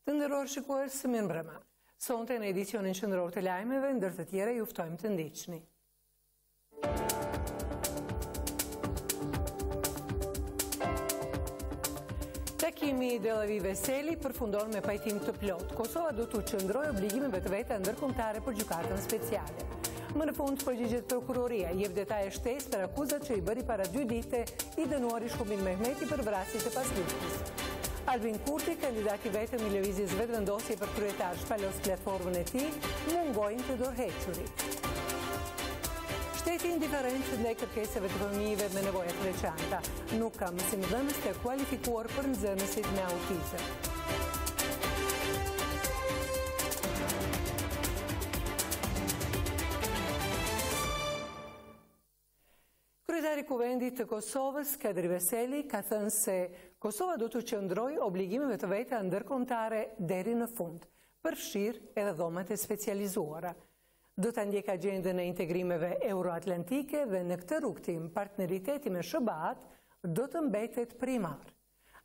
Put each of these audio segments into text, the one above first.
Të nderuar shikues, mirëmbrëma. Sonte në edicionin qendror të lajmeve, ndër të tjera ju ftojmë të ndiqni. Takimi i Television Veseli përfundon me pajtim të plot. Kosova do të qëndrojë obligimeve të veta ndërkombëtare për gjykatën speciale. Më në fund përgjigjet prokuroria, jep detaje shtesë për akuzat që i bëri para 2 dite i dënuari Shkumbin Mehmeti për vrasjet e pasluftës. Albin Kurti, kandidati vetëm i lëvizjes vetëvendosje për kryetar, shpalos platformën e tij, mungojnë të dorëhequrit. Shteti indiferent ndaj kërkesave të fëmijëve me nevoja të veçanta, nuk ka mësimdhënës të kualifikuar për nxënësit me autizëm. Kryetari i Kuvendit të Kosovës, Kadri Veseli, ka thënë se Kosova do të qëndrojë obligimeve të veta ndërkombëtare deri në fund, përfshirë edhe dhomat e specializuara. Do ta ndjek agjendën e integrimeve euroatlantike dhe në këtë rrugtim partneriteti me SBA-t do të mbetet primar.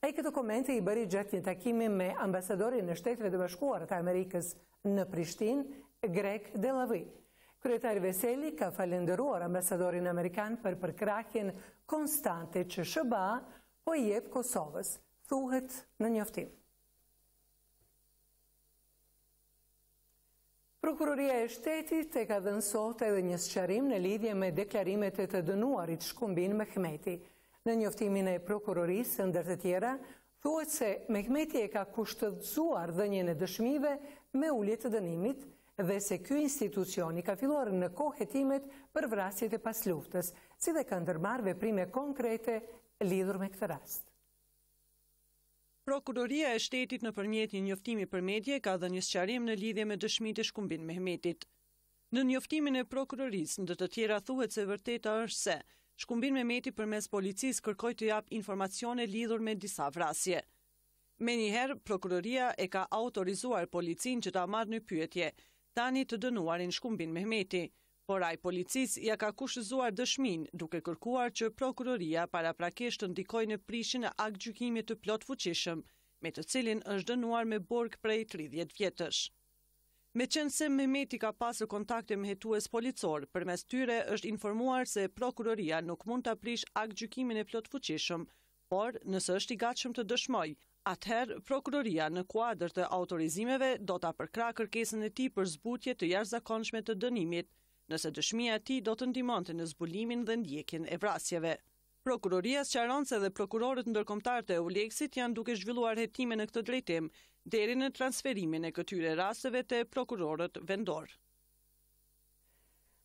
Ai këto komente i bëri gjatë një takimi me ambasadorin e Shteteve të Bashkuara të Amerikës në Prishtinë, Greg Delavi. Kryetari Veseli ka falendëruar ambasadorin amerikan për përkrahjen konstante që SBA po i jep Kosovës, thuhet në njoftim. Prokuroria e Shtetit e ka dhënë sot edhe një sqarim në lidhje me deklarimet e të dënuarit Shkumbin Mehmeti. Në njoftimin e prokurorisë, ndër të tjera, thuhet se Mehmeti e ka kushtëzuar dhënien e dëshmive me ulje të dënimit dhe se ky institucion i ka filluar në kohë hetimet për vrasjet e pasluftës, si dhe ka ndërmarrë veprime konkrete lidhur me këtë rast. Prokuroria e Shtetit nëpërmjet një njoftimi për medje ka dhënë një sqarim në lidhje me dëshmitë e Shkumbin Mehmetit. Në njoftimin e prokurorisë, ndër të tjera thuhet se vërteta është se Shkumbin Mehmeti përmes policisë kërkoi të jap informacione lidhur me disa vrasje. Menjëherë, prokuroria e ka autorizuar policinë që ta marrë në pyetje tani të dënuarin Shkumbin Mehmeti, por ai policisë ja ka kushtozuar dëshminë, duke kërkuar që prokuroria paraprakisht të ndikojë në prishjen e aktgjykimit të plot fuqishëm, me të cilin është dënuar me burg prej 30 vjetësh. Meqense Mehmeti ka pasur kontakte me hetues policor, përmes tyre është informuar se prokuroria nuk mund ta prish aktgjykimin e plot fuqishëm, por nëse është i gatshëm të dëshmojë, atëherë, prokuroria në kuadër të autorizimeve do ta përkrahë kërkesën e tij për zbutje të jashtëzakonshme të dënimit, nëse dëshmia e tij do të ndihmonte në zbulimin dhe ndjekjen e vrasjeve. Prokuroria sqaron se edhe prokurorët ndërkombëtar të EULEX-it janë duke zhvilluar hetime në këtë drejtim, deri në transferimin e këtyre rasteve te prokurorët vendor.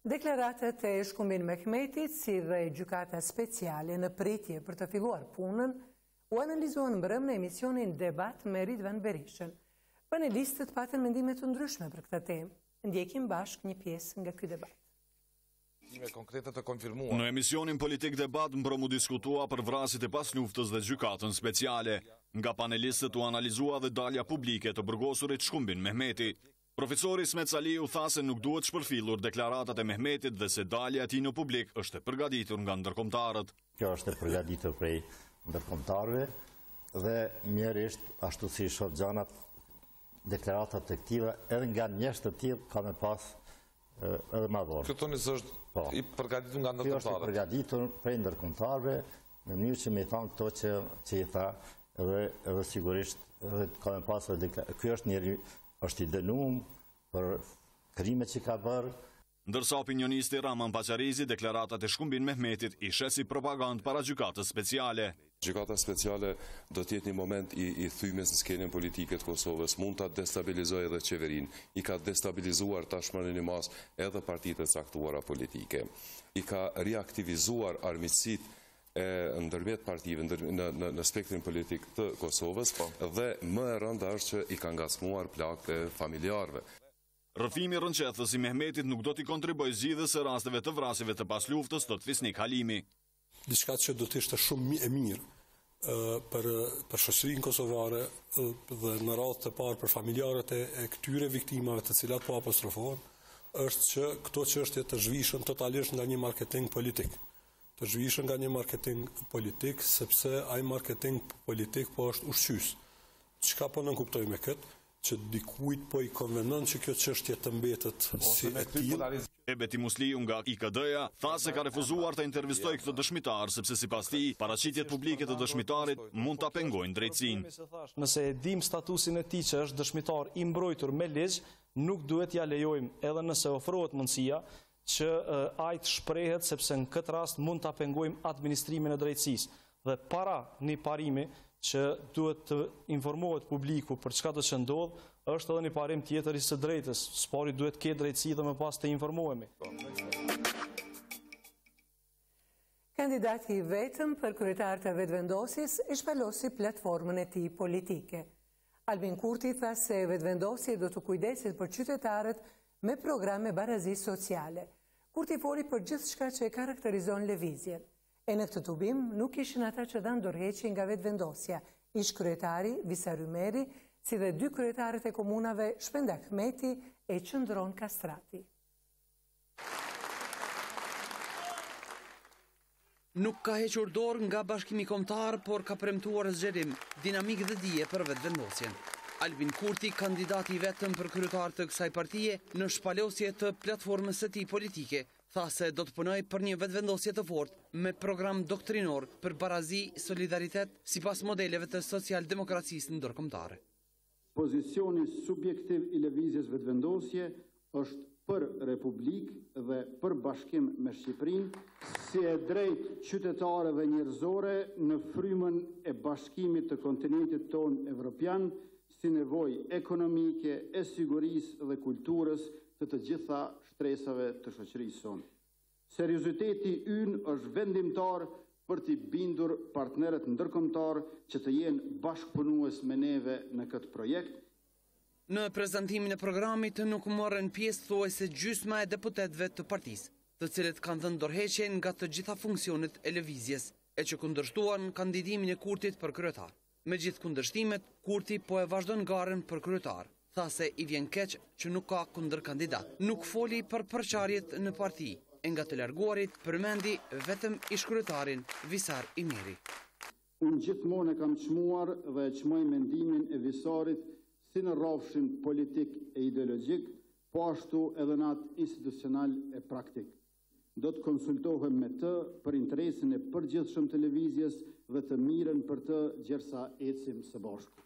Deklaratat e Shkumbin Mehmetit, si dhe gjykata speciale në pritje për të filluar punën, u analizuan mbrëm në emisionin Debat me Ridvan Berishën. Panelistët patën mendime të ndryshme për këtë temë. Ndjekim bashkë një pjesë nga ky debat. Në emisionin Politik Debat mbrëm u diskutua për vrasjet e pasluftës dhe gjykatën speciale. Nga panelistët u analizua dhe dalja publike të burgosurit Shkumbin Mehmeti. Profesori Smet Sali u tha se nuk duhet shpërfillur deklaratat e Mehmetit dhe se dalja e tij në publik është e përgatitur nga ndërkombëtarët. Kjo është e përgatitur prej ndërkombëtarëve dhe mjerisht, ashtu si shoh gjanat, deklaratat të këtiva edhe nga njerëz të tillë ka me pas edhe më vonë. Kjo tonis është i përgatitur nga ndërkombëtarët. Kjo është i përgatitur prej ndërkombëtarëve në mënyrë që më thon këto që i tha edhe sigurisht edhe ka me pas ky është njëri është i dënuar për krimet që ka bërë. Ndërsa opinionisti Raman Paqarizi deklaratat e Shkumbin Mehmetit i sheh si propagandë para gjykatës speciale. Gjykata speciale do të jetë një moment i thymjes në skenën politike të Kosovës, mund ta destabilizojë edhe qeverinë, i ka destabilizuar tashmë në një mas edhe partitë e caktuara politike. I ka reaktivizuar armiqësitë ndërmjet partive në spektrin politik të Kosovës dhe më e rënda është që i ka ngacmuar plagët e familjarëve. Rrëfimi rënqethës i Mehmetit nuk do t'i kontribojë zgjidhjes së rasteve të vrasjeve të pasluftës, thot Fisnik Halimi. Diçka që do të ishte shumë e mirë për shoqërinë kosovare dhe në radhë të parë për familjarët e këtyre viktimave të cilat po apostrofohen, është që këto çështje të zhvishen totalisht nga një marketing politik. Të zhvishen nga një marketing politik, sepse ai marketing politik po është ushqys. Çka po nënkuptoj me këtë? që dikujt po i konvenon që kjo çështje të mbetet si e tillë. Ebeti Musliu nga IKD-ja tha se ka refuzuar të intervistojë këtë dëshmitar sepse sipas tij paraqitjet publike të dëshmitarit mund ta pengojnë drejtësinë. Nëse e dim statusin e tij që është dëshmitar i mbrojtur me ligj, nuk duhet ja lejojmë edhe nëse ofrohet mundësia që ai të shprehet sepse në këtë rast mund ta pengojmë administrimin e drejtësisë. Dhe para një parimi që duhet të informohet publiku për çka do të ndodh, është edhe një parim tjetër i së drejtës. Spori duhet të ketë drejtësi dhe më pas të informohemi. Kandidati i vetëm për kryetar të vetëvendosjes e shpalosi platformën e tij politike. Albin Kurti tha se vetëvendosja do të kujdeset për qytetarët me programe barazi sociale. Kurti foli për gjithçka që e karakterizon lëvizjen. E në këtë tubim nuk ishin ata që dhanë dorëheqje nga vetëvendosja, ish kryetari Visa Rymeri, si dhe 2 kryetarët e komunave Shpend Ahmeti e Qëndron Kastrati. Nuk ka hequr dorë nga Bashkimi Kombëtar, por ka premtuar zgjerim, dinamik dhe dije për vetëvendosjen. Albin Kurti, kandidati i vetëm për kryetar të kësaj partie, në shpalosje të platformës së tij politike, tha se do të punoj për një vetëvendosje të fortë me program doktrinor për barazi, solidaritet sipas modeleve të social-demokracisë ndërkombëtare. Pozicioni subjektiv i lëvizjes vetëvendosje është për Republikë dhe për bashkim me Shqipërinë, si e drejtë qytetarëve njerëzore në frymën e bashkimit të kontinentit tonë evropian, si nevojë ekonomike, e sigurisë dhe kulturës të gjitha shtresave të shoqërisë sonë. Serioziteti ynë është vendimtar për t'i bindur partnerët ndërkombëtar që të jenë bashkëpunues me neve në këtë projekt. Në prezantimin e programit nuk morën pjesë thuajse gjysma e deputetëve të partisë, të cilët kanë dhënë dorëheqje nga të gjitha funksionet e lëvizjes, e që kundërshtuan kandidimin e Kurtit për kryetar. Me gjithë kundërshtimet, Kurti po e vazhdon garën për kryetar. Tha se i vjen keq që nuk ka kundërkandidat. Nuk foli për përçarjet në parti, e nga të larguarit përmendi vetëm ish-kryetarin Visar Imiri. Unë gjithmonë e kam çmuar dhe e çmoj mendimin e Visarit si në rrafshin politik e ideologjik, po ashtu edhe në atë institucional e praktik. Do të konsultohem me të për interesin e përgjithshëm të lëvizjes dhe të mirën për të gjersa ecim së bashku.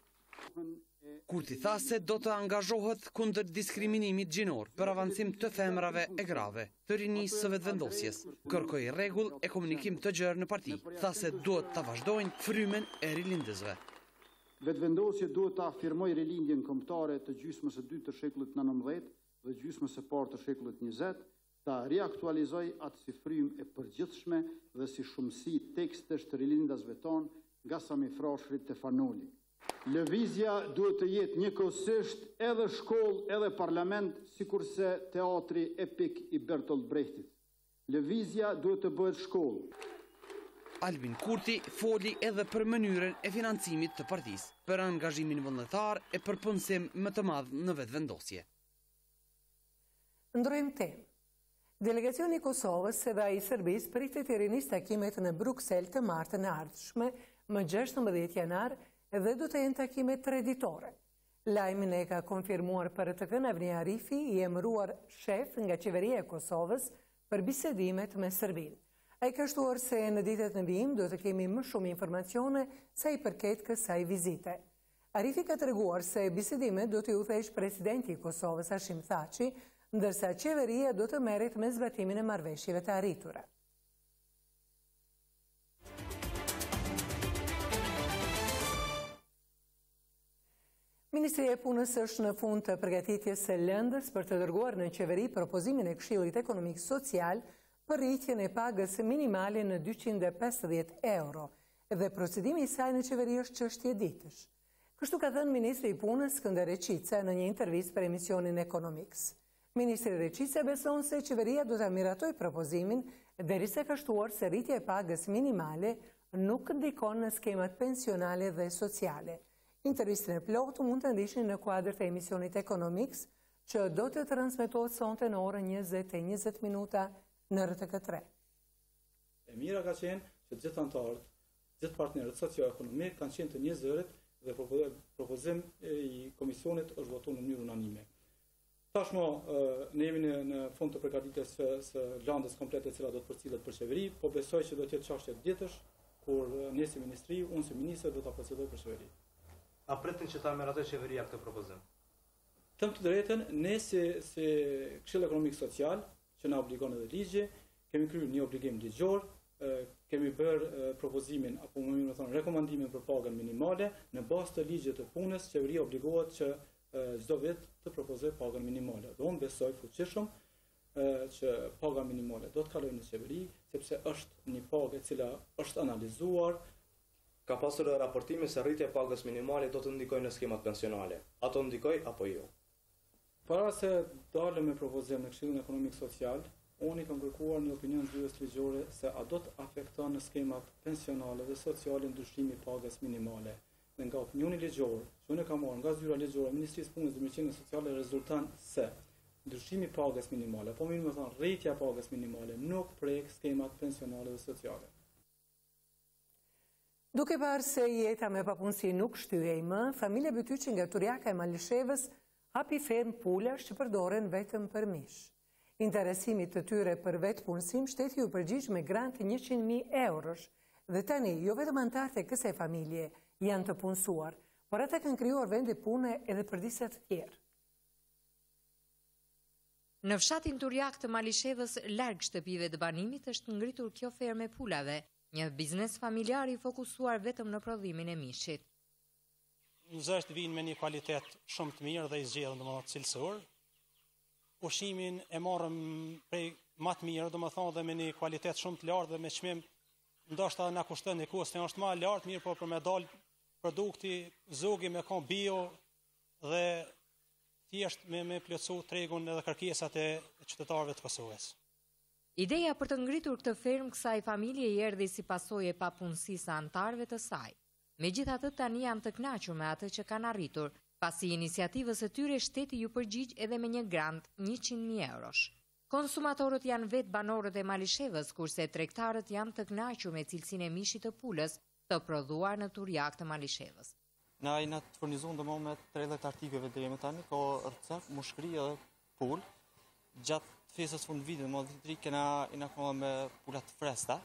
Kurti tha se do të angazhohet kundër diskriminimit gjinor për avancim të femrave e grave, të rinisë së vetëvendosjes. Kërkoi rregull e komunikim të gjerë në parti. Tha se duhet ta vazhdojnë frymen e rilindësve. Vetëvendosja duhet të afirmoj rilindjen kombëtare të gjysmës së dytë të shekullit 19 dhe gjysmës së parë të shekullit 20, ta riaktualizoj atë si frymë e përgjithshme dhe si shumësi tekstesh të rilindasve tonë nga Sami Frashërit te Fanoli. Lëvizja duhet të jetë njëkohësisht edhe shkollë edhe parlament, sikurse teatri epik i Bertolt Brechtit. Lëvizja duhet të bëhet shkollë. Albin Kurti foli edhe për mënyrën e financimit të partisë, për angazhimin vullnetar e për punësim më të madh në vetëvendosje. Ndrojmë temë. Delegacioni i Kosovës dhe ai i Serbisë pritet të rinisë takimet në Bruksel të martën e ardhshme, më 16 janar, dhe do të jenë takimet traditore. Lajmin e ka konfirmuar për RTK Avni Arifi, i emëruar shef nga qeveria e Kosovës për bisedimet me Serbinë. Ai ka shtuar se në ditët në vijim do të kemi më shumë informacione sa i përket kësaj vizite. Arifi ka treguar se bisedimet do të udhëheqë presidenti i Kosovës Hashim Thaçi, ndërsa qeveria do të merret me zbatimin e marrëveshjeve të arritura. Ministria e Punës është në fund të përgatitjes së lëndës për të dërguar në qeveri propozimin e Këshillit Ekonomik Social për rritjen e pagës minimale në 250 euro, dhe procedimi i saj në qeveri është çështje ditësh. Kështu ka thënë Ministri i Punës Skënder Reqica në një intervistë për emisionin Economics. Ministri Reqica beson se qeveria do ta miratoj propozimin derisa ka shtuar se rritja e pagës minimale nuk ndikon në skemat pensionale dhe sociale. Intervistën e plotë mund të ndihni në kuadër të emisionit Economics, që do të transmetohet sonte në orën 20:20 në RTK3. E mira ka qenë që gjithë anëtarët, gjithë partnerët socio-ekonomik kanë qenë të një zërit dhe propozim i komisionit është votuar në mënyrë unanime. Tashmë ne jemi në fund të përgatitjes së landës komplete e cila do të përcillet për qeveri, po besoj që do të jetë çështje ditësh kur ne si ministri, unë si ministër do ta procedoj për qeveri. A pretin që ta merr atë qeveria këtë propozim? Të drejtën, ne si Këshill Ekonomik Social, që na obligon edhe ligji, kemi kryer një obligim ligjor, kemi bërë propozimin apo më mirë thonë rekomandimin për pagën minimale. Në bazë të ligjit të punës, qeveria obligohet që çdo vit të propozojë pagën minimale. Dhe unë besoj fuqishëm që paga minimale do të kalojë në qeveri, sepse është një pagë e cila është analizuar. Ka pasur raportime se rritja e pagës minimale do të ndikojë në skemat pensionale. Ato ndikoj apo jo? Para se dalëm me propozim në Këshillin Ekonomik Social, unë i kam kërkuar një opinion zyrtare ligjore se a do të afekton në skemat pensionale dhe sociale ndryshimi i pagës minimale. Dhe nga opinioni ligjor, që unë kam marrë nga zyra ligjore e Ministrisë Punës dhe Mërqenjes Sociale rezulton se ndryshimi i pagës minimale, po më thonë rritja e pagës minimale nuk prek skemat pensionale dhe sociale. Duke parë se jeta me papunësi nuk shtyhej më, familja Bytyçi nga Turjaka e Malishevës hapi ferm pulash që përdoren vetëm për mish. Interesimit të tyre për vetë punësim, shteti u përgjigj me grant 100.000 eurosh dhe tani jo vetëm anëtarët e kësaj familje janë të punësuar, por ata kanë krijuar vende pune edhe për disa të tjerë. Në fshatin Turjak të Malishevës, larg shtëpive të banimit, është ngritur kjo fermë e pulave, një biznes familjar i fokusuar vetëm në prodhimin e mishit. Njerëzit vinë me një kvalitet shumë të mirë dhe i zgjedhën domethënë cilësor. Ushqimin e marrëm prej më të mirë, domethënë dhe me një kvalitet shumë të lartë dhe me çmim ndoshta na kushton një kusht është më lart, mirë, por për me dal produkti zogi me kon bio dhe thjesht me plotësu tregun edhe kërkesat e qytetarëve të Kosovës. Ideja për të ngritur këtë fermë kësaj familje i erdhi si pasojë e papunësisë së anëtarëve të saj. Megjithatë tani janë të kënaqur me atë që kanë arritur, pasi iniciativës së tyre shteti ju përgjigj edhe me një grant 100.000 eurosh. Konsumatorët janë vetë banorët e Malishevës, kurse tregtarët janë të kënaqur me cilësinë e mishit të pulës të prodhuar në Turjak të Malishevës. Na i na të furnizuar domosdoshmë me 30 artikujve deri më tani, ka recept, mushkëri edhe pul. Gjatë fesës fund vitit, më ditëri kena kohë me pula të freskëta.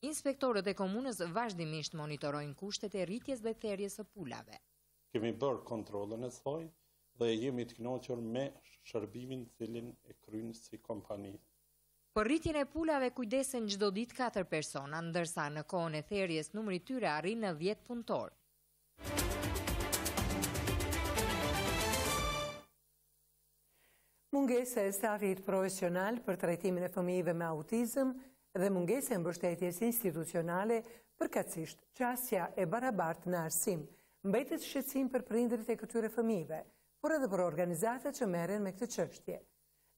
Inspektorët e komunës vazhdimisht monitorojnë kushtet e rritjes dhe therrjes së pulave. Kemi bërë kontrollën e saj dhe jemi të kënaqur me shërbimin cilin e kryen si kompani. Për rritjen e pulave kujdesen çdo ditë 4 persona, ndërsa në kohën e therrjes numri i tyre arrin në 10 punëtor. Mungesa e stafit profesional për trajtimin e fëmijëve me autizëm dhe mungesa e mbështetjes institucionale, përkatësisht qasja e barabartë në arsim, mbetet shqetësim për prindërit e këtyre fëmijëve, por edhe për organizatat që merren me këtë çështje.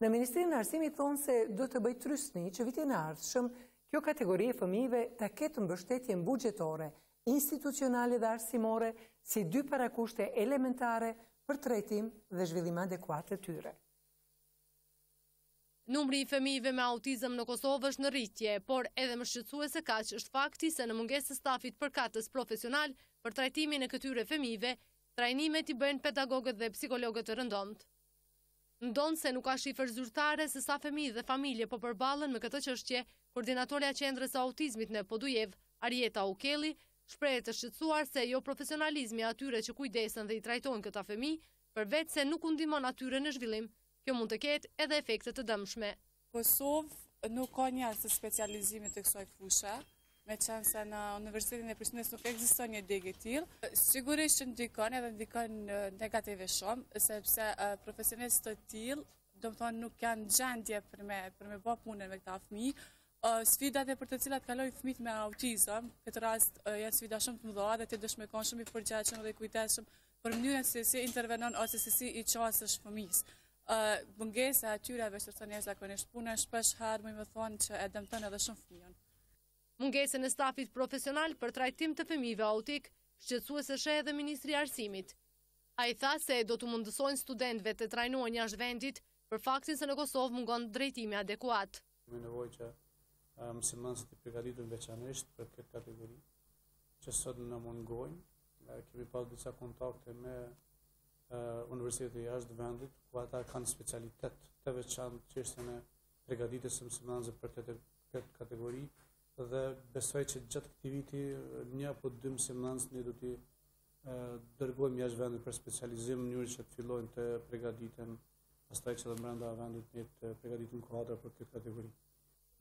Në Ministrinë e Arsimit thonë se do të bëjë trysni që vitin e ardhshëm kjo kategori e fëmijëve ta ketë mbështetjen buxhetore, institucionale dhe arsimore si dy parakushte elementare për trajtim dhe zhvillim adekuat të tyre. Numri i fëmijëve me autizëm në Kosovë është në rritje, por edhe më shqetësuese kaq është fakti se në mungesë të stafit përkatës profesional për trajtimin e këtyre fëmijëve, trajnimet i bëjnë pedagogët dhe psikologët të rëndomtë. Ndonë se nuk ka shifër zyrtare se sa fëmijë dhe familje po përballen me këtë çështje, koordinatorja e qendrës së autizmit në Podujev, Arieta Ukelli, shpreh të shqetësuar se jo profesionalizmi atyre që kujdesen dhe i trajtojnë këta fëmijë, përveç se nuk u ndihmon atyre në zhvillim. Kjo mund të ketë edhe efekte të dëmshme. Kosovë nuk ka njerëz të specializimit të kësaj fushë, me qenë se në Universitetin e Prishtinës nuk ekziston një degë e tillë. Sigurisht që ndikon edhe ndikon negative shumë, sepse profesionistë të tillë, domethënë nuk kanë gjendje për me bë punën me këta fëmijë. Sfidat e për të cilat kalojnë fëmijët me autizëm, këtë rast janë sfida shumë të mëdha dhe të dëshmojnë shumë i përgjithshëm dhe kujdesshëm për mënyrën se si intervenon ose se si i qasësh fëmijës. Mungesa e atyre vështirësonë zakonisht punën shpesh herë më thonë që e dëmton edhe shumë fëmijën. Mungesën e stafit profesional për trajtim të fëmijëve autik shqetësuese sheh edhe Ministri i Arsimit. Ai tha se do të mundësojnë studentëve të trajnohen jashtë vendit për faktin se në Kosovë mungon drejtimi adekuat. Me nevojë që mësimdhënësit të përgatitur veçanërisht për këtë kategori, që sot në mungojnë, kemi pas disa kontakte me universitete jashtë vendit, ku ata kanë specialitet të veçantë çështjen e përgatitjes së mësimdhënësve për këtë kategori, dhe besoj që gjatë këtij viti 1 apo 2 mësimdhënës ne do t'i dërgojmë jashtë vendit për specializim në mënyrë që të fillojnë të përgatiten, pastaj që dhe brenda vendit ne të përgatitin kuadra për këtë kategori.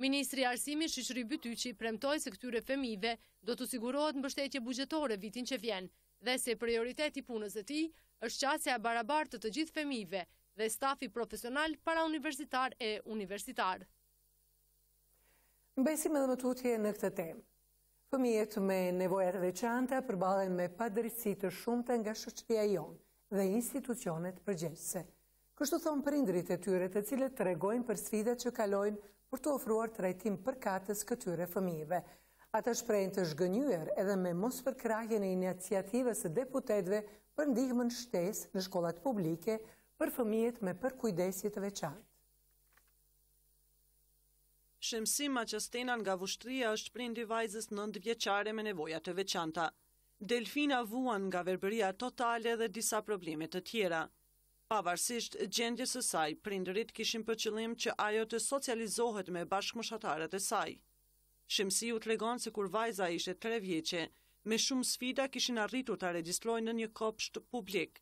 Ministri i Arsimit Shoqëri Bytyqi premtoi se këtyre fëmijëve do të sigurohet mbështetje buxhetore vitin që vjen dhe se prioriteti i punës së tij është qasja e barabartë të gjithë fëmijëve dhe stafi profesional parauniversitar e universitar. Mbesim edhe më tutje në këtë temë. Fëmijët me nevoja të veçanta përballen me padrejtësi të shumta nga shoqëria jonë dhe institucionet përgjegjëse. Kështu thon prindrit e tyre, të cilët tregojnë për sfidat që kalojnë për të ofruar trajtim përkatës këtyre fëmijëve. Ata shprehin të zhgënjur edhe me mospërkrahjen e iniciativës së deputetëve për ndihmën shtesë në shkollat publike për fëmijët me përkujdesje të veçantë. Shemsim Maqestena nga Vushtria është prindi vajzës 9 vjeçare me nevoja të veçanta. Delfina vuan nga verbëria totale dhe disa probleme të tjera. Pavarësisht gjendjes së saj, prindërit kishin për qëllim që ajo të socializohet me bashkëmoshatarët e saj. Shemsiu tregon se kur vajza ishte 3 vjeçe, me shumë sfida kishin arritur ta regjistrojnë në një kopsht publik,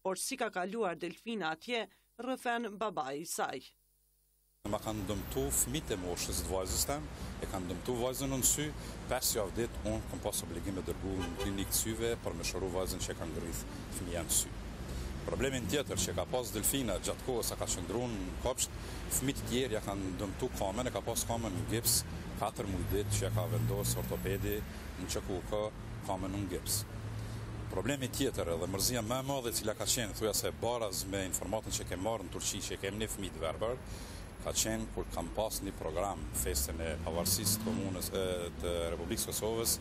por si ka kaluar Delfina atje, rrëfen babai i saj. Ma kanë dëmtu fëmijët e moshës të vajzës tem, e kanë dëmtu vajzën në sy, 5 javë ditë unë kam pas obligim të dërgu në klinikë syve për me shëru vajzën që kanë ngrit fëmija në sy. Problemin tjetër që ka pas Delfina gjatë kohës sa ka qëndru në kopsht, fëmijët tjerë ja kanë dëmtu kamen, e ka pas kamen në gips 4 muaj ditë që ja ka vendosur ortopedi në QKUK kamen në gips. Problemi tjetër edhe mërzia më e madhe cila ka qenë thujase baraz me informatën që ke marrë në Turqi që kemi një fëmijë të verbër, ka qenë kur kam pas një program festën e pavarësisë të komunës të Republikës Kosovës,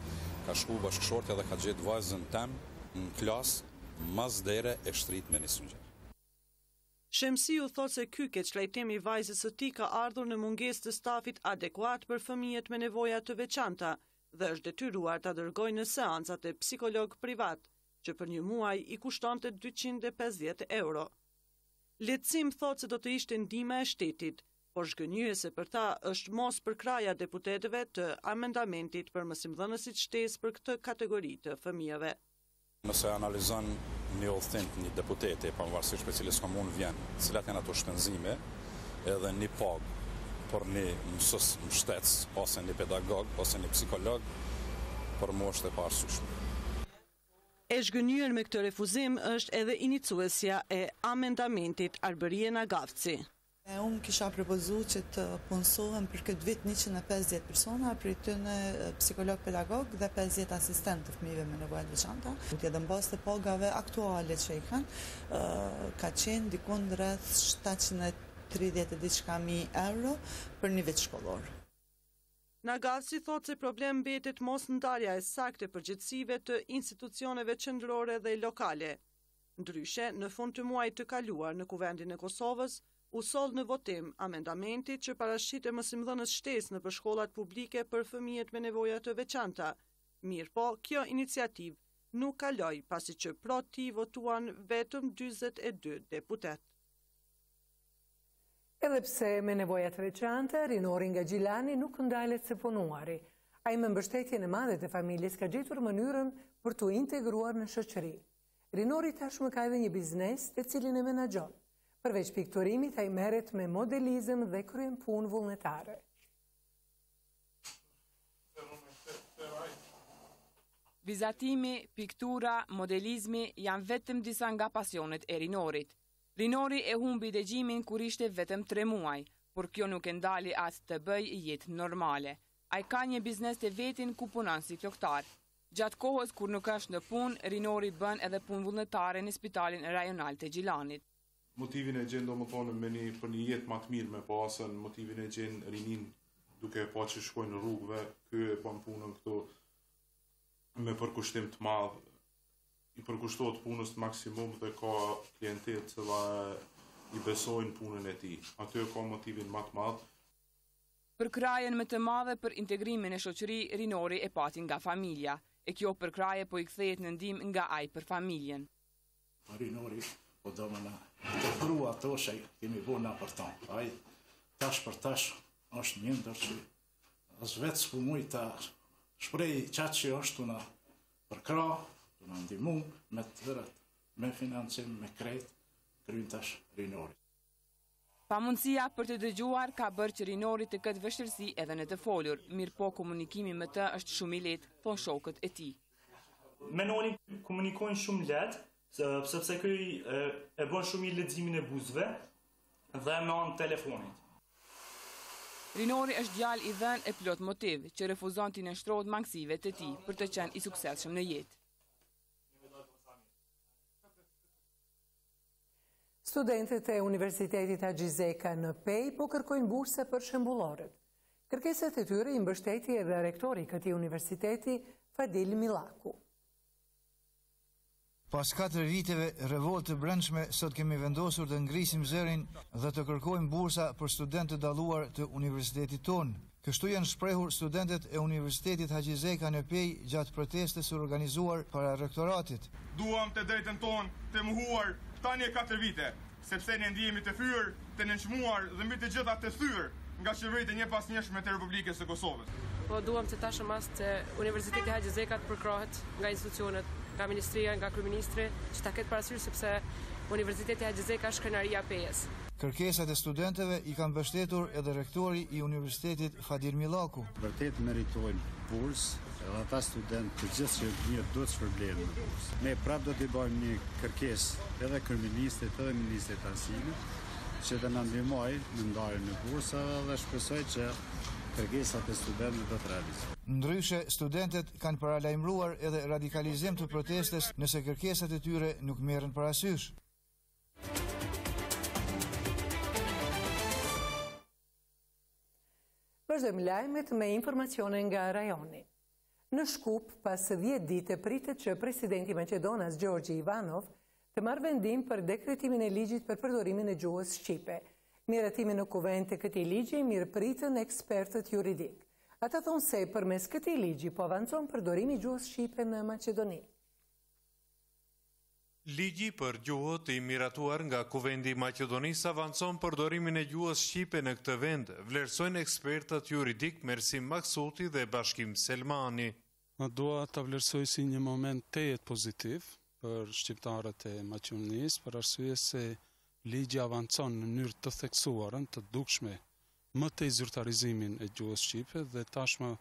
ka shku bashkëshortja dhe ka gjetë vajzën tem në klasë mas dere e shtrit me një sungjer. Shemsiu thot se ky keqtrajtim i vajzës së tij ka ardhur në mungesë të stafit adekuat për fëmijët me nevoja të veçanta dhe është detyruar ta dërgojë në seancat e psikolog privat, që për një muaj i kushtonte 250 euro. Lehtësim thot se do të ishte ndihma e shtetit, por zhgënjyese për ta është mos përkraja deputetëve të amendamentit për mësimdhënësit shtesë për këtë kategori të fëmijëve. Nëse analizon një udhëtim të një deputeti, pavarësisht për cilës komunë vjen, cilat janë ato shpenzime, edhe një pagë për një mësues mbështetës, ose një pedagog, ose një psikolog, për mua është e paarsyeshme. E zhgënjur me këtë refuzim është edhe iniciuesja e amendamentit Arberije Nagavci. Unë kisha propozu që të punësohem për këtë vit 150 persona, për të në psikolog-pedagog dhe 50 asistent të fëmijëve me nevoja të veçanta. Edhe mbas të pagave aktuale që i kanë, ka qenë dikun rreth 730.000 euro për një vit shkollor. Nagavci thot se problem mbetet mos ndarja e saktë e përgjegjësive të institucioneve qendrore dhe lokale. Ndryshe, në fund të muajit të kaluar në Kuvendin e Kosovës, u soll në votim amendamenti që parashqitet mësimdhënës shtesë në shkollat publike për fëmijët me nevoja të veçanta. Mirë po, kjo iniciativë nuk kaloi pasi që pro ti votuan vetëm 42 deputet. Edhe pse me nevoja të veçanta, rinori nga Gjilani nuk ndalet se punuari. Ai me mbështetjen e madhe të familjes ka gjetur mënyrën për të integruar në shoqëri. Rinori tashmë ka edhe një biznes të cilin e menaxhon. Përveç pikturimit, ai merret me modelizëm dhe kryen punë vullnetare. Vizatimi, piktura, modelizmi janë vetëm disa nga pasionet e Rinorit. Rinori e humbi dëgjimin kur ishte vetëm 3 muaj, por kjo nuk e ndali atë të bëjë jetë normale. Ai ka një biznes të vetin ku punon si kloktar. Gjatë kohës kur nuk është në punë, Rinori bën edhe punë vullnetare në spitalin rajonal të Gjilanit. Motivin e gjen domethënë për një jetë më të mirë me pasën, motivin e gjen rinin duke pa që shkojnë në rrugëve, ky e bën punën këtu me përkushtim të madh, i përkushtohet punës të maksimum dhe ka klientelë që i besojnë punën e tij. Aty ka motivin më të madh. Për krajen më të madhe për integrimin e shoqëri, Rinori e pati nga familja. e kjo përkraje po I kthehet në ndihmë nga ai për familjen. Rinori po do më të pru ato që kemi bu na për tonë. Ai tash për tash është një ndër që as vetë s'pu muj ta shprej qatë që është të na përkra, të na ndihmu me të tërat, me financim, me krejt, kryin tash Rinori. Pamundësia për të dëgjuar ka bërë që Rinori të këtë vështirësi edhe në të folur, mirë po komunikimi me të është shumë I lehtë, thon shokët e tij. Me Nonin komunikojnë shumë lehtë, sepse ky e bën shumë I leximin e buzëve dhe me anë telefonit. Rinori është djalë I dhënë e plot motiv, që refuzon t'i nënshtrohet mangësive të tij për të qenë I suksesshëm në jetë. Studentët e Universitetit Haxhizeka në Pej po kërkojnë burse për shembullorët. Kërkesat e tyre I mbështeti edhe rektori I këtij universiteti, Fadil Millaku. Pas 4 viteve revoltë të brendshme, sot kemi vendosur të ngrisim zërin dhe të kërkojmë bursa për studentë të dalluar të universitetit tonë. Kështu janë shprehur studentët e Universitetit Haxhizeka në Pej gjatë protestës organizuar para rektoratit. Duam të drejtën tonë të mohuar tani 4 vite, sepse ne ndihemi të fyer, të nënçmuar dhe mbi të gjitha të thyer nga qeveritë një pas njëshme të Republikës së Kosovës. Po duam të tashëm të Universiteti Haxhizeka të përkrahet nga institucionet, nga ministria, nga kryeministri, që ta ketë parasysh sepse Universiteti Haxhizeka është krenaria e Pejës. Kërkesat e studentëve I kanë mbështetur edhe rektori I Universitetit Fadil Millaku. Vërtet meritojnë bursë, edhe ata studentë të gjithë që mirë duhet shpërblehen me bursë. Ne prapë do t'i bëjmë një kërkesë edhe kryeministrit edhe ministrit arsimit që të na ndihmojë në ndarjen e bursave dhe shpresoj që kërkesat e studentëve do të realizohen. Ndryshe, studentët kanë paralajmëruar edhe radikalizim të protestës nëse kërkesat e tyre nuk merren parasysh. Vazhdojmë lajmet me informacione nga rajoni. Në Shkup, pas 10 ditë pritet që presidenti Maqedonas Gjorgji Ivanov të marrë vendim për dekretimin e ligjit për përdorimin e gjuhës shqipe. Miratimin në kuvent të këtij ligji mirëpritën ekspertët juridik. Ata thonë se përmes këtij ligji po avancon përdorimi I gjuhës shqipe në Maqedoni. Ligji për gjuhët I miratuar nga Kuvendi I Maqedonisë avancon përdorimin e gjuhës shqipe në këtë vend, vlerësojnë ekspertët juridik Mersim Maksuti dhe Bashkim Selmani. Dua ta vlerësoj si një moment tejet pozitiv për shqiptarët e Maqedonisë, për arsye se ligji avancon në mënyrë të theksuarën, të dukshme, më tej zyrtarizimin e gjuhës shqipe dhe tashmë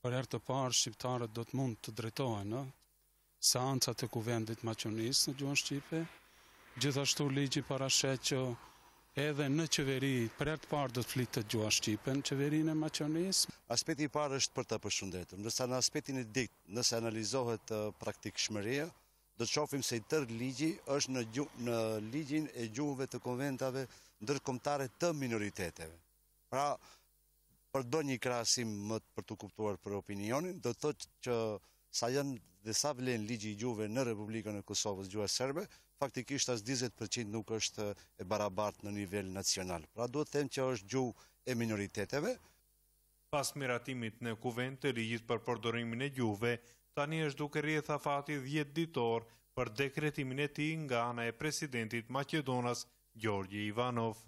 për herë të parë shqiptarët do të mund të drejtohen seancat e Kuvendit Maqedonisë në gjuhën shqipe. Gjithashtu ligji parashet që edhe në qeveri për herë të parë do të flitet gjuha shqipe në qeverinë e Maqedonisë. Aspekti I parë është për të përshëndetur, ndërsa në aspektin e dytë, nëse analizohet praktikshmëria, do të shohim se I tërë ligji është në ligjin e gjuhëve të konventave ndërkombëtare të minoriteteve. Pra, për do një krahasim më për të kuptuar për opinionin, do të thotë që sa janë dhe sa vlen ligji I gjuhëve në Republikën e Kosovës gjuha serbe, faktikisht as 20% nuk është e barabartë në nivel nacional. Pra duhet të them që është gjuhë e minoriteteve. Pas miratimit në kuvent të ligjit për përdorimin e gjuhëve, tani është duke rrjedhur afati 10 ditor për dekretimin e tij nga ana e presidentit Maqedonas Gjorgji Ivanov.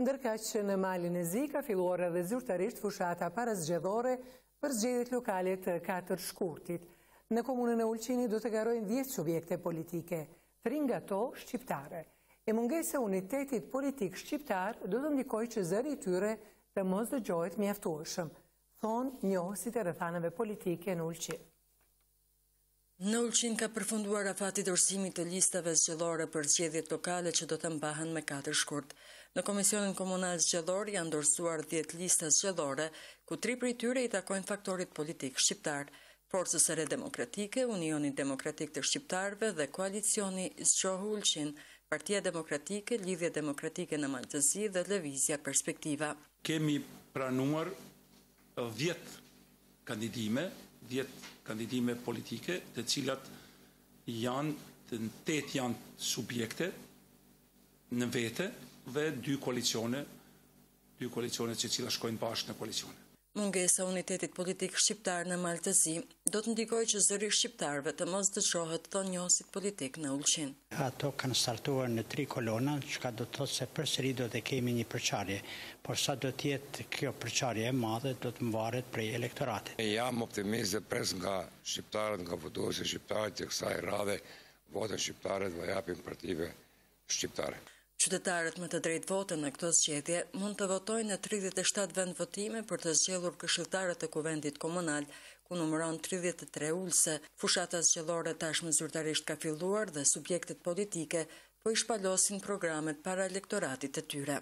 Ndërkaq që në malin e Zi ka filluar edhe zyrtarisht fushata parazgjedhore për zgjedhjet lokale të 4 shkurtit. Në komunën e Ulqinit do të garojnë 10 subjekte politike, 3 nga to shqiptare. E mungesa e unitetit politik shqiptar do të ndikojë që zëri I tyre të mos dëgjohet mjaftueshëm, thonë njohësit e rrethanave politike në Ulqin. Në Ulqin ka përfunduar afati dorëzimit të listave zgjedhore për zgjedhjet lokale që do të mbahen me 4 shkurt. Në Komisionin Komunal Zgjedhor janë dorëzuar 10 lista zgjedhore, ku 3 prej tyre I takojnë faktorit politik shqiptar, Forcës së Re Demokratike, Unioni Demokratik të Shqiptarëve dhe Koalicioni Zgjohu Ulqin, Partia Demokratike, Lidhje Demokratike në Maltëzi dhe Lëvizja Perspektiva. Kemi pranuar 10 kandidime politike, të cilat janë 8 subjekte në vete dhe 2 koalicione që cila shkojnë bashkë në koalicione. Mungesa unitetit politik shqiptar në Maltësi do të ndikojë që zëri shqiptarëve të mos dëgjohet dhënjosit politik në Ulqin. Ato kanë startuar në 3 kolona, që do të thotë se përsëri do të kemi një përçarje, por sa do të jetë kjo përçarje e madhe do të mvaret prej elektoratit. Jam optimist dhe pres nga shqiptarët, nga votuesit shqiptarët që kësaj radhe votën shqiptarët do japin partive shqiptare. Qytetarët me të drejtë votën në këtë zgjedhje mund të votojnë në 37 vend votime për të zgjedhur këshilltarët e kuvendit komunal, ku numëron 33 ulëse. Fushata zgjedhore tashmë zyrtarisht ka filluar dhe subjektet politike po i shpalosin programet para elektoratit të tyre.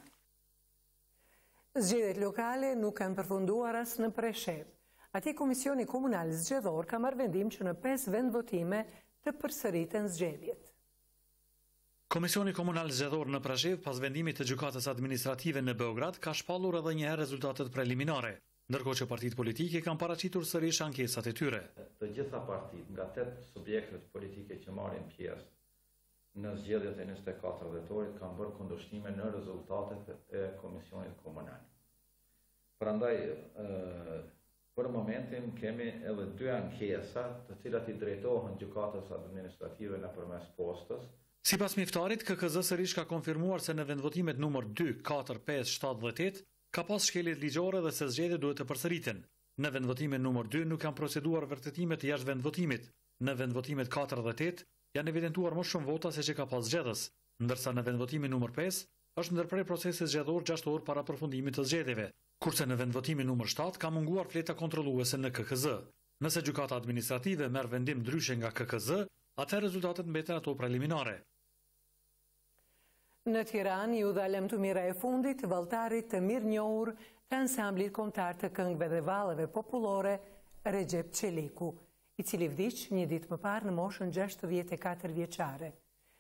Zgjedhjet lokale nuk kanë përfunduar as në Preshevë. Atje Komisioni Komunal Zgjedhor ka marrë vendim që në 5 vend votime të përsëriten zgjedhjet. Komisioni Komunal Zgjedhor në Preshevë, pas vendimit të gjykatës administrative në Beograd, ka shpallur edhe një herë rezultatet preliminare, ndërkohë që partitë politike kanë paraqitur sërish ankesat e tyre. Të gjitha partitë, nga 8 subjektet politike që marrin pjesë në zgjedhjet e 24 dhjetorit, kanë bërë kundërshtime në rezultatet e Komisionit Komunal. Prandaj, për momentin kemi edhe 2 ankesa, të cilat i drejtohen gjykatës administrative nëpërmes postës. Sipas miftarit, KKZ sërish ka konfirmuar se në vendvotimet numër 2, 4, 5, 7 dhe 8 ka pas shkeljet ligjore dhe se zgjedhjet duhet të përsëriten. Në vendvotimin numër 2 nuk kanë proceduar vërtetimet të jashtë vendvotimit. Në vendvotimet 4 dhe 8 janë evidentuar më shumë vota se që ka pas zgjedhës, ndërsa në vendvotimin numër 5 është ndërprer procesi zgjedhor 6 orë para përfundimit të zgjedhjeve, kurse në vendvotimin numër 7 ka munguar fleta kontrolluese në KKZ. Nëse gjykata administrative merr vendim ndryshe nga KKZ, atëherë rezultatet mbeten ato preliminare. Në Tiranë, ju dha lëmtumira e fundit valltarit të mirënjohur të ansamblit kombëtar të këngëve dhe vallëve popullore Recep Çeliku, i cili vdiq një ditë më parë në moshën 64 vjeçare.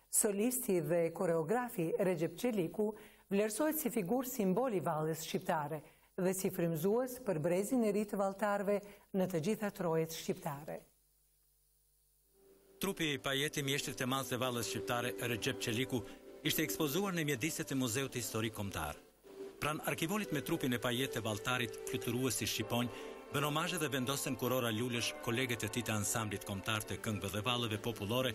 Solisti dhe koreografi Recep Çeliku vlerësohet si figurë simbol i vallës shqiptare dhe si frymëzues për brezin e ri të valltarëve në të gjitha trojet shqiptare. Trupi i pajeti mjeshtrit të madh të vallës shqiptare Recep Çeliku ishte ekspozuar në mjediset e Muzeut Historik Kombëtar. Pran arkivolit me trupin e pajet të valltarit, fluturuesi shqiponj, bën omazhe dhe vendosen kurora lulesh kolegët e tij të ansamblit kombëtar të këngëve dhe vallëve popullore,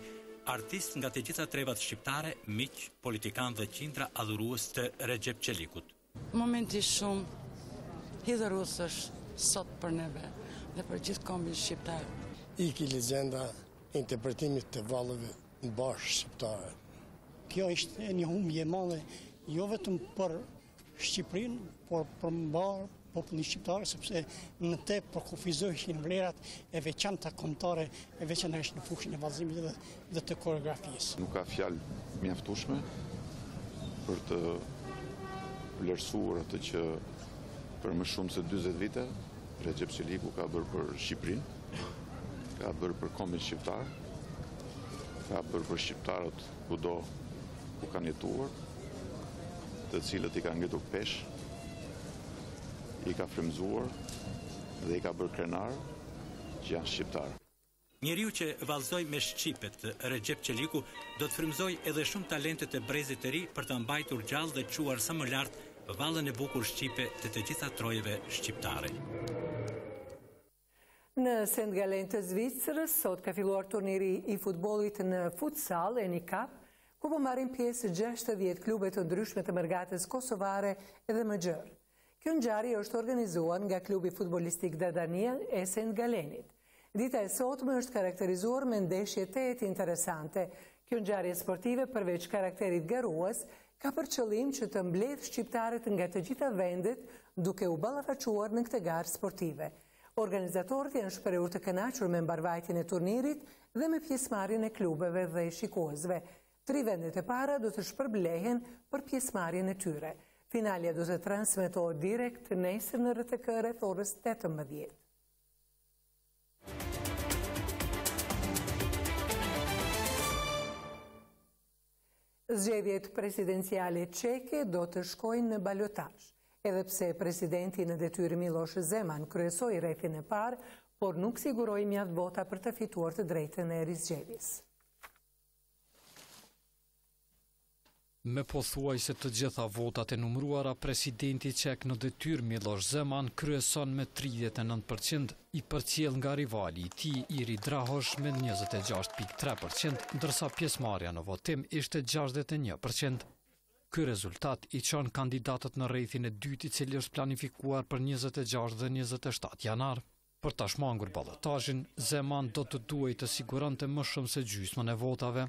artist nga të gjitha trevat shqiptare, miq, politikan dhe qindra adhurues të Recep Çelikut. Momenti shumë hidhërus është sot për neve dhe për gjithë kombin shqiptar. Iki legjenda e interpretimit të vallëve në bashkë shqiptare. Kjo ishte një humbje e madhe, jo vetëm për Shqipërinë, por për mbar popullin shqiptar, sepse në te përkufizoheshin vlerat e veçanta kombëtare, e veçanërisht në fushën e vallëzimit dhe të koreografisë. Nuk ka fjalë mjaftueshme për të vlerësuar atë që për më shumë se 40 vite Recep Çeliku ka bërë për Shqipërinë, ka bërë për kombin shqiptar, ka bërë për shqiptarët kudo ku kanë jetuar, të cilët i ka ngritur pesh, i ka frymëzuar dhe i ka bërë krenar që janë shqiptarë. Njeriu që vallëzoi me shqipet, Recep Çeliku, do të frymëzoj edhe shumë talentet e brezit të ri për të mbajtur gjallë dhe çuar sa më lart vallën e bukur shqipe të gjitha trojeve shqiptare. Në St. Gallen të Zvicrës, sot ka filluar turniri i futbollit në futsal e një kap, ku po marrin pjesë 60 klube të ndryshme të mërgatës kosovare edhe më gjërë. Kjo ngjarje është organizuar nga klubi futbolistik Dardania e St. Gallenit. Dita e sotme është karakterizuar me ndeshje të interesante. Kjo ngjarje sportive përveç karakterit garues, ka për qëllim që të mbledh shqiptarët nga të gjitha vendet duke u ballafaquar në këtë garë sportive. Organizatorët janë shprehur të kënaqur me mbarvajtjen e turnirit dhe me pjesëmarrjen e klubeve dhe shikuesve. 3 vendet e para do të shpërblehen për pjesëmarrjen e tyre. Finalja do të transmetohet direkt nesër në RTK rreth orës 18. Zgjedhjet presidenciale çeke do të shkojnë në balotazh. Edhe pse presidenti në detyrë Miloš Zeman kryesoi rrethin e parë, por nuk siguroi mjaft vota për të fituar të drejtën e rizgjedhjes. Me pothuajse të gjitha votat e numëruara, presidenti çek në detyrë Miloš Zeman kryeson me 39%, i përcjell nga rivali i tij Iri Drahosh me 26.3%, ndërsa pjesëmarrja në votim ishte 61%. Ky rezultat i çon kandidatët në rrethin e dytë, i cili është planifikuar për 26 dhe 27 janar. Për ta shmangur ballotazhin, Zeman do të duhej të siguronte më shumë se gjysmën e votave.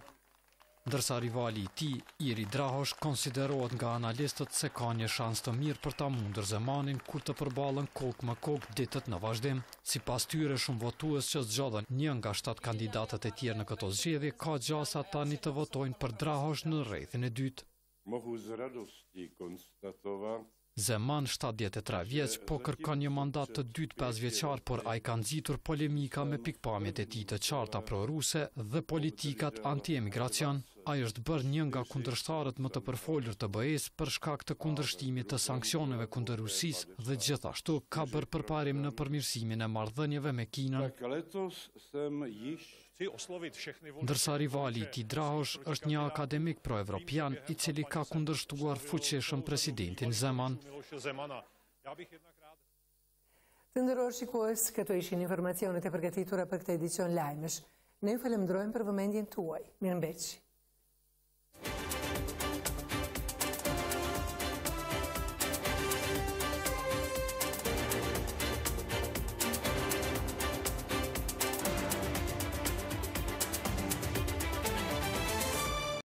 Ndërsa rivali i tij, Iri Drahosh, konsiderohet nga analistët se ka një shans të mirë për ta mundur Zemanin kur të përballen kokë me kokë ditët në vazhdim. Sipas tyre, shumë votues që zgjodhen një nga 7 kandidatët e tjerë në këto zgjedhje, ka gjasa tani të votojnë për Drahosh në rrethin e dytë. Mohu z radosti konstatować. Zeman, 73 vjeç, po kërkon një mandat të dytë 5 vjeçar, por ai ka nxitur polemika me pikpamjet e tij të qarta pro-ruse dhe politikat anti-emigracion. Ai është bërë një nga kundërshtarët më të përfolur të BE-s për shkak të kundërshtimit të sanksioneve kundër Rusisë dhe gjithashtu ka bërë përparim në përmirësimin e marrëdhënieve me Kinën. Ndërsa rivali i tij Drahosh është një akademik pro-evropian i cili ka kundërshtuar fuqishëm presidentin Zeman. Të nderuar shikues, këto ishin informacionet e përgatitura për këtë edicion lajmesh. Ne ju falenderojmë për vëmendjen tuaj. Mirëmbëjtje.